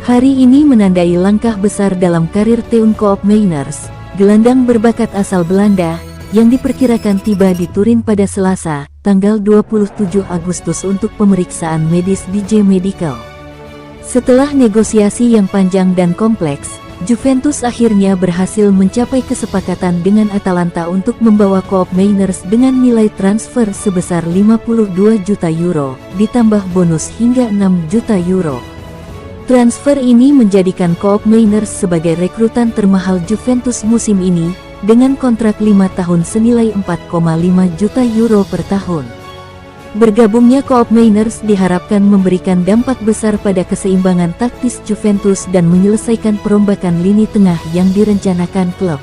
Hari ini menandai langkah besar dalam karir Teun Koopmeiners, gelandang berbakat asal Belanda, yang diperkirakan tiba di Turin pada Selasa, tanggal 27 Agustus untuk pemeriksaan medis di J Medical. Setelah negosiasi yang panjang dan kompleks, Juventus akhirnya berhasil mencapai kesepakatan dengan Atalanta untuk membawa Koopmeiners dengan nilai transfer sebesar 52 juta euro, ditambah bonus hingga 6 juta euro. Transfer ini menjadikan Koopmeiners sebagai rekrutan termahal Juventus musim ini, dengan kontrak 5 tahun senilai 4,5 juta euro per tahun. Bergabungnya Koopmeiners diharapkan memberikan dampak besar pada keseimbangan taktis Juventus dan menyelesaikan perombakan lini tengah yang direncanakan klub.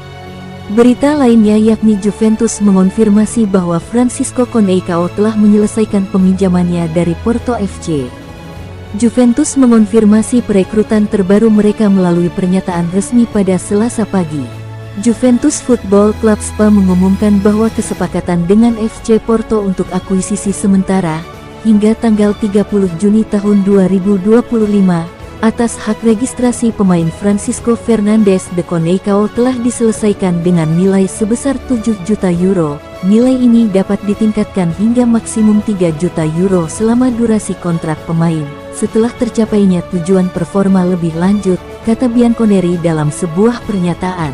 Berita lainnya yakni Juventus mengonfirmasi bahwa Francisco Conceição telah menyelesaikan peminjamannya dari Porto FC. Juventus mengonfirmasi perekrutan terbaru mereka melalui pernyataan resmi pada Selasa pagi. Juventus Football Club SPA mengumumkan bahwa kesepakatan dengan FC Porto untuk akuisisi sementara, hingga tanggal 30 Juni tahun 2025, atas hak registrasi pemain Francisco Fernandes de Conceição telah diselesaikan dengan nilai sebesar 7 juta euro. Nilai ini dapat ditingkatkan hingga maksimum 3 juta euro selama durasi kontrak pemain, setelah tercapainya tujuan performa lebih lanjut, kata Bianconeri dalam sebuah pernyataan.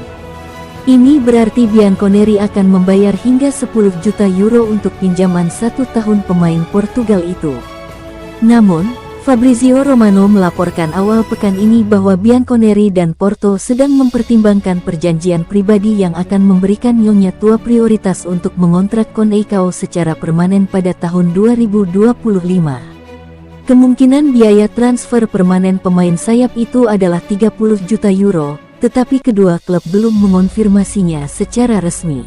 Ini berarti Bianconeri akan membayar hingga 10 juta euro untuk pinjaman 1 tahun pemain Portugal itu. Namun, Fabrizio Romano melaporkan awal pekan ini bahwa Bianconeri dan Porto sedang mempertimbangkan perjanjian pribadi yang akan memberikan Nyonya Tua prioritas untuk mengontrak Conceição secara permanen pada tahun 2025. Kemungkinan biaya transfer permanen pemain sayap itu adalah 30 juta euro, tetapi kedua klub belum mengonfirmasinya secara resmi.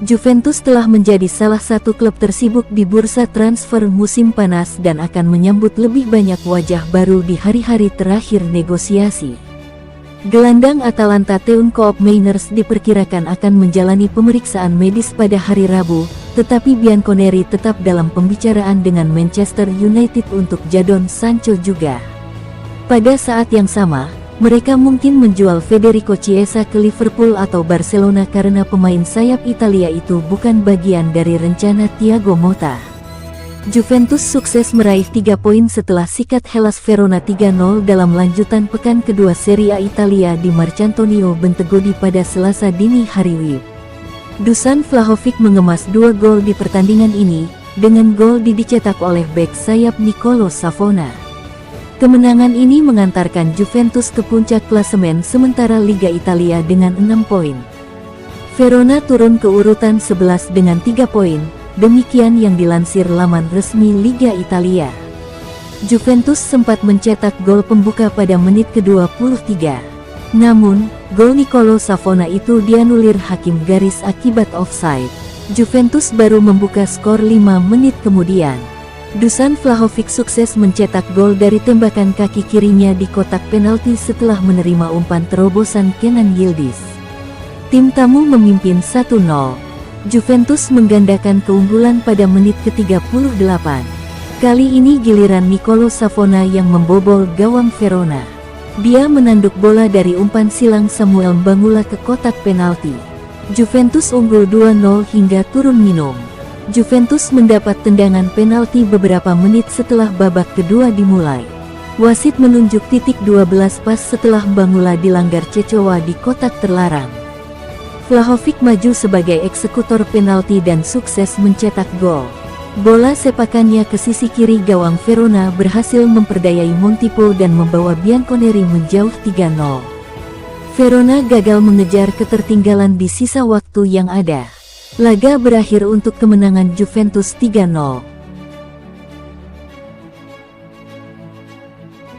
Juventus telah menjadi salah satu klub tersibuk di bursa transfer musim panas dan akan menyambut lebih banyak wajah baru di hari-hari terakhir negosiasi. Gelandang Atalanta Teun Koopmeiners diperkirakan akan menjalani pemeriksaan medis pada hari Rabu, tetapi Bianconeri tetap dalam pembicaraan dengan Manchester United untuk Jadon Sancho juga. Pada saat yang sama, mereka mungkin menjual Federico Chiesa ke Liverpool atau Barcelona karena pemain sayap Italia itu bukan bagian dari rencana Thiago Motta. Juventus sukses meraih 3 poin setelah sikat Hellas Verona 3-0 dalam lanjutan pekan kedua Serie A Italia di Marcantonio Bentegodi pada Selasa dini hari WIB. Dusan Vlahovic mengemas 2 gol di pertandingan ini, dengan gol dicetak oleh bek sayap Nicolo Savona. Kemenangan ini mengantarkan Juventus ke puncak klasemen sementara Liga Italia dengan 6 poin. Verona turun ke urutan 11 dengan 3 poin, demikian yang dilansir laman resmi Liga Italia. Juventus sempat mencetak gol pembuka pada menit ke-23. Namun, gol Nicolo Savona itu dianulir hakim garis akibat offside. Juventus baru membuka skor 5 menit kemudian. Dusan Vlahovic sukses mencetak gol dari tembakan kaki kirinya di kotak penalti setelah menerima umpan terobosan Kenan Yildiz. Tim tamu memimpin 1-0. Juventus menggandakan keunggulan pada menit ke-38. Kali ini giliran Nicolo Savona yang membobol gawang Verona. Dia menanduk bola dari umpan silang Samuel Mbangula ke kotak penalti. Juventus unggul 2-0 hingga turun minum. Juventus mendapat tendangan penalti beberapa menit setelah babak kedua dimulai. Wasit menunjuk titik 12 pas setelah Mbangula dilanggar Cecowa di kotak terlarang. Vlahovic maju sebagai eksekutor penalti dan sukses mencetak gol. Bola sepakannya ke sisi kiri gawang Verona berhasil memperdayai Montipo dan membawa Bianconeri menjauh 3-0. Verona gagal mengejar ketertinggalan di sisa waktu yang ada. Laga berakhir untuk kemenangan Juventus 3-0.